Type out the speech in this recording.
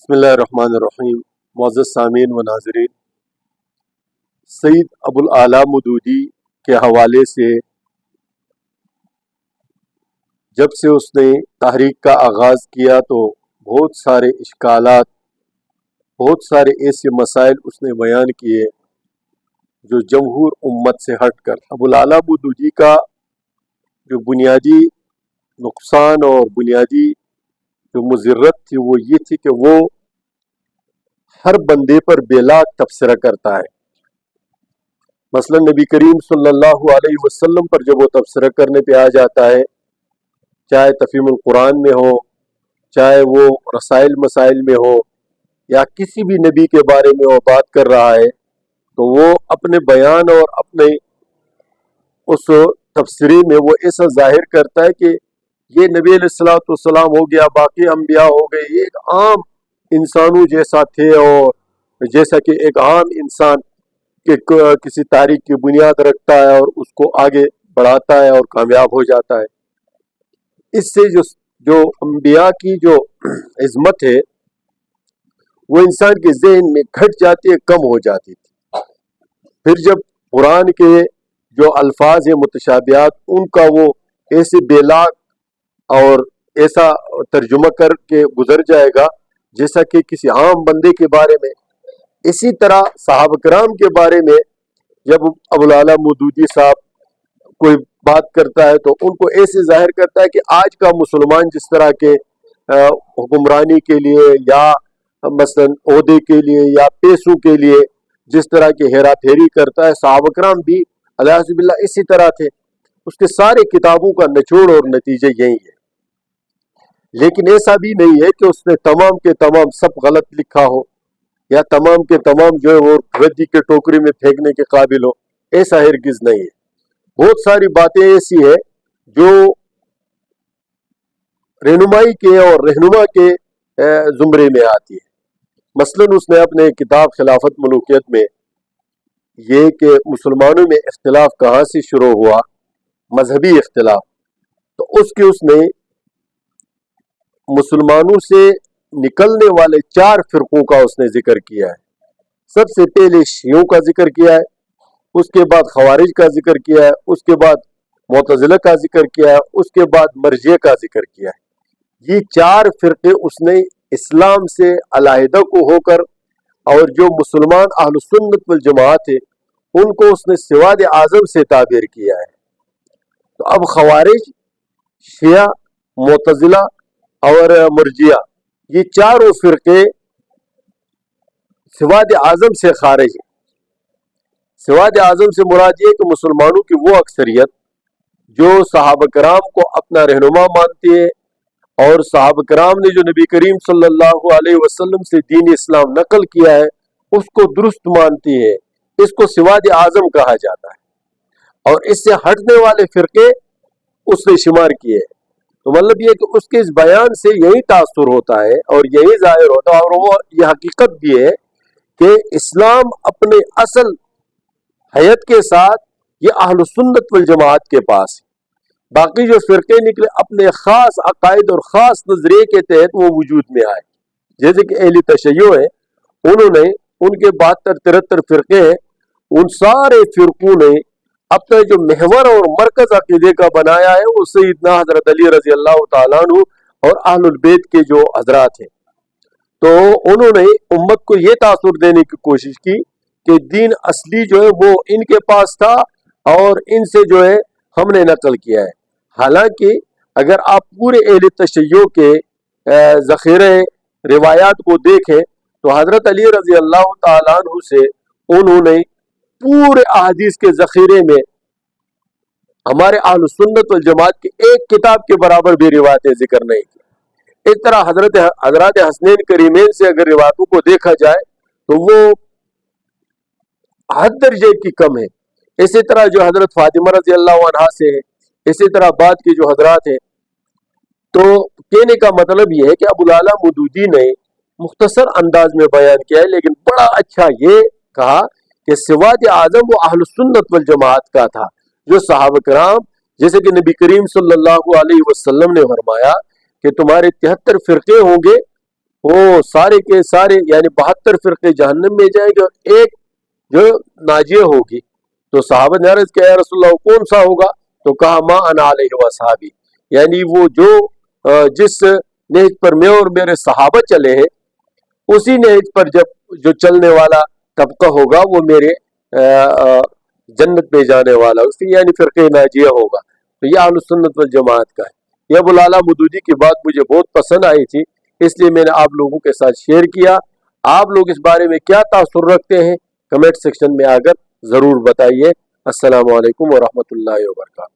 بسم اللہ الرحمن الرحیم۔ معزز سامعین و ناظرین، سید ابوالعلا مودودی کے حوالے سے جب سے اس نے تحریک کا آغاز کیا تو بہت سارے اشکالات، بہت سارے ایسے مسائل اس نے بیان کیے جو جمہور امت سے ہٹ کر ابوالعلا مودودی کا جو بنیادی نقصان اور بنیادی جو مضرت تھی وہ یہ تھی کہ وہ ہر بندے پر بے لاگ تبصرہ کرتا ہے۔ مثلا نبی کریم صلی اللہ علیہ وسلم پر جب وہ تبصرہ کرنے پہ آ جاتا ہے، چاہے تفہیم القرآن میں ہو، چاہے وہ رسائل مسائل میں ہو، یا کسی بھی نبی کے بارے میں وہ بات کر رہا ہے، تو وہ اپنے بیان اور اپنے اس تبصرے میں وہ ایسا ظاہر کرتا ہے کہ یہ نبی علیہ الصلوۃ والسلام ہو گیا، باقی انبیاء ہو گئے، یہ ایک عام انسانوں جیسا تھے، اور جیسا کہ ایک عام انسان کہ کسی تاریخ کی بنیاد رکھتا ہے اور اس کو آگے بڑھاتا ہے اور کامیاب ہو جاتا ہے۔ اس سے جو انبیاء کی جو عظمت ہے وہ انسان کے ذہن میں گھٹ جاتی ہے، کم ہو جاتی تھی۔ پھر جب قرآن کے جو الفاظ ہیں متشابہات، ان کا وہ ایسے بے لاگ اور ایسا ترجمہ کر کے گزر جائے گا جیسا کہ کسی عام بندے کے بارے میں۔ اسی طرح صحابہ کرام کے بارے میں جب ابوالعلا مودودی صاحب کوئی بات کرتا ہے تو ان کو ایسے ظاہر کرتا ہے کہ آج کا مسلمان جس طرح کے حکمرانی کے لیے یا مثلا عہدے کے لیے یا پیسوں کے لیے جس طرح کی ہیرا پھیری کرتا ہے، صحابہ کرام بھی علیہ باللہ اسی طرح تھے۔ اس کے سارے کتابوں کا نچوڑ اور نتیجہ یہی ہے۔ لیکن ایسا بھی نہیں ہے کہ اس نے تمام کے تمام سب غلط لکھا ہو یا تمام کے تمام جو ہے وہ ردی کے ٹوکری میں پھینکنے کے قابل ہو، ایسا ہرگز نہیں ہے۔ بہت ساری باتیں ایسی ہیں جو رہنمائی کے اور رہنما کے زمرے میں آتی ہے۔ مثلا اس نے اپنے کتاب خلافت ملوکیت میں یہ کہ مسلمانوں میں اختلاف کہاں سے شروع ہوا، مذہبی اختلاف، تو اس نے مسلمانوں سے نکلنے والے 4 فرقوں کا اس نے ذکر کیا ہے۔ سب سے پہلے شیعوں کا ذکر کیا ہے، اس کے بعد خوارج کا ذکر کیا ہے، اس کے بعد معتزلہ کا ذکر کیا ہے، اس کے بعد مرجئہ کا ذکر کیا ہے۔ یہ 4 فرقے اس نے اسلام سے علیحدہ کو ہو کر، اور جو مسلمان اہل سنت والجماعت ہے ان کو اس نے سواد اعظم سے تعبیر کیا ہے۔ تو اب خوارج، شیعہ، معتزلہ اور مرجئہ، یہ 4 فرقے سواد اعظم سے خارج ہیں۔ سواد اعظم سے مراد یہ کہ مسلمانوں کی وہ اکثریت جو صحابہ کرام کو اپنا رہنما مانتی ہے اور صحابہ کرام نے جو نبی کریم صلی اللہ علیہ وسلم سے دین اسلام نقل کیا ہے اس کو درست مانتی ہے، اس کو سواد اعظم کہا جاتا ہے۔ اور اس سے ہٹنے والے فرقے اس نے شمار کیے ہیں۔ تو مطلب یہ کہ اس کے اس بیان سے یہی تاثر ہوتا ہے اور یہی ظاہر ہوتا ہے، اور وہ یہ حقیقت بھی ہے کہ اسلام اپنے اصل حیت کے ساتھ یہ اہل سنت والجماعت کے پاس ہے۔ باقی جو فرقے نکلے اپنے خاص عقائد اور خاص نظریے کے تحت وہ وجود میں آئے، جیسے کہ اہل تشیع ہے، انہوں نے ان کے 72-73 فرقے ہیں، ان سارے فرقوں نے اپنا جو محور اور مرکز عقیدے کا بنایا ہے وہ سیدنا حضرت علی رضی اللہ تعالیٰ عنہ اور اہل البیت کے جو حضرات ہیں۔ تو انہوں نے امت کو یہ تاثر دینے کی کوشش کی کہ دین اصلی جو ہے وہ ان کے پاس تھا اور ان سے جو ہے ہم نے نقل کیا ہے۔ حالانکہ اگر آپ پورے اہل تشیع کے ذخیرہ روایات کو دیکھیں تو حضرت علی رضی اللہ تعالیٰ عنہ سے انہوں نے پورے احادیث کے ذخیرے میں ہمارے اہل سنت والجماعت کی ایک کتاب کے برابر بھی روایتیں ذکر نہیں کی۔ اس طرح حضرات حسنین کریمین سے اگر روایتوں کو دیکھا جائے تو وہ حد درجے کی کم ہے۔ اسی طرح جو حضرت فاطمہ رضی اللہ عنہا سے ہے، اسی طرح بعد کے جو حضرات ہیں۔ تو کہنے کا مطلب یہ ہے کہ ابوالعلا مودودی نے مختصر انداز میں بیان کیا ہے، لیکن بڑا اچھا یہ کہا کہ سواد اعظم وہ اہل سنت والجماعت کا تھا، جو صحابہ کرام جیسے کہ نبی کریم صلی اللہ علیہ وسلم نے فرمایا کہ تمہارے 73 فرقے ہوں گے، وہ سارے کے سارے یعنی 72 فرقے جہنم میں جائیں گے اور ایک جو ناجیہ ہوگی. تو صحابہ نے عرض کیا یا رسول اللہ کون سا ہوگا؟ تو کہا ما انا علیہ وصحابی، یعنی وہ جو جس نہج پر میں اور میرے صحابہ چلے ہیں اسی نہج پر جب جو چلنے والا طبقہ ہوگا وہ میرے جنت میں جانے والا، اس کی یعنی فرقہ ناجیہ ہوگا. تو یہ اہل سنت والجماعت کا ہے. یہ ابو العلا مودودی کی بات مجھے بہت پسند آئی تھی، اس لیے میں نے آپ لوگوں کے ساتھ شیئر کیا. آپ لوگ اس بارے میں کیا تاثر رکھتے ہیں کمنٹ سیکشن میں آ کر ضرور بتائیے. السلام علیکم ورحمۃ اللہ وبرکاتہ.